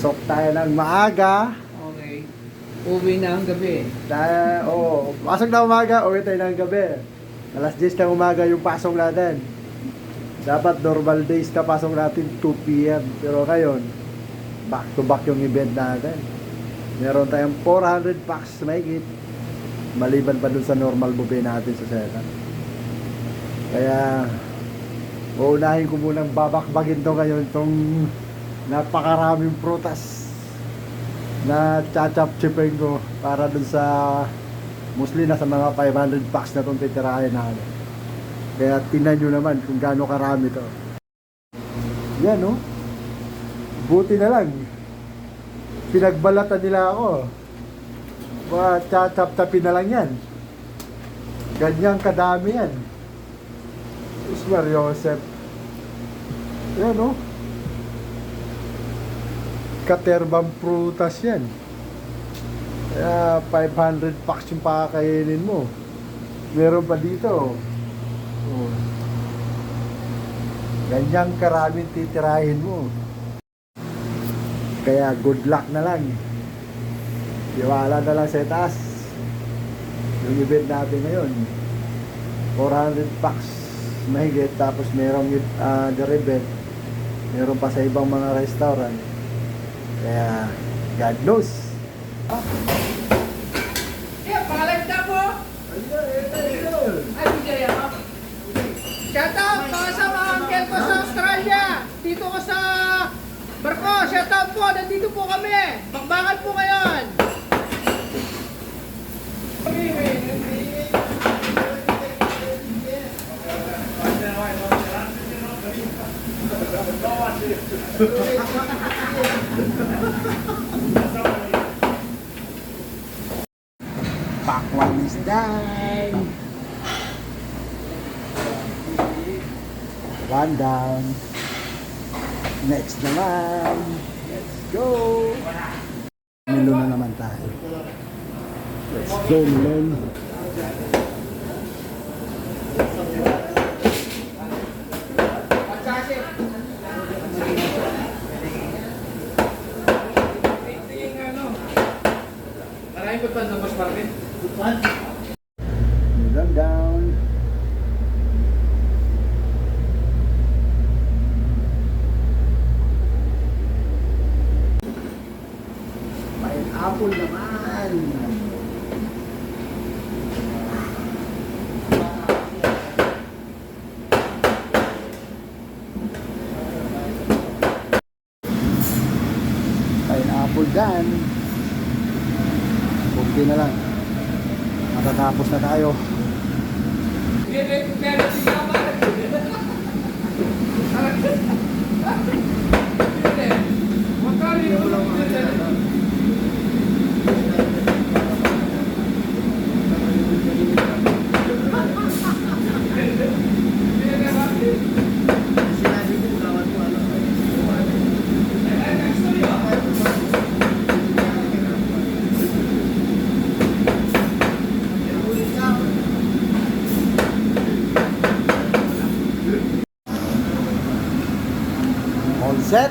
Pasok tayo ng maaga. Okay. Uwi na ang gabi. Pasok na umaga, uwi tayo ng gabi. Alas 10 ng umaga yung pasok natin. Dapat normal days na pasok natin 2 p.m. Pero ngayon, back to back yung event natin. Meron tayong 400 packs mahigit. Maliban pa dun sa normal buffet natin sa Seta. Kaya, uunahin ko munang babakbagin to ngayon itong napakaraming prutas na chachap-chipin ko para dun sa mostly na sa mga 500 packs na itong titirahin natin. Kaya tingnan nyo naman kung gaano karami to. Yan, no? Buti na lang pinagbalatan nila ako. Chachap-chapin na lang yan. Ganyang kadami yan. Ismar Joseph. Yan, no? Katerbang prutas yan. Kaya 500 packs yung pakakainin mo. Meron pa dito. Oh. Ganyang karaming titirahin mo. Kaya good luck na lang. Tiwala na lang sa taas. Yung event natin ngayon 400 packs mahigit. Tapos merong the event. Meron pa sa ibang mga restaurant. Kaya God knows. Pangalan ka po? Ay, Vijay ako. Shout out mga sa mga uncle ko sa Australia. Dito ko sa barko. Shout out po. Nandito po kami. Bakbakan po ngayon. Pack one is done. One down. Next naman. Let's go. Milo na naman tayo. Let's go, Milon. Maraming puntan sa Mas Marvin. Milon down. Pineapple naman. Pineapple dyan. Kunti na lang. Matatapos na tayo. All set.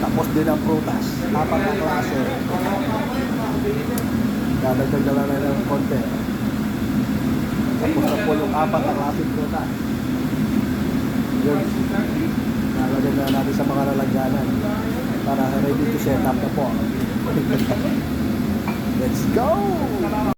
Tapos din ang prutas. 4 na klase. Dadagdag na lang ng konti. Tapos na po yung 4 na klase prutas. Yun. Nalagyan na natin sa mga lalagyanan para ready to set up na po. Let's go!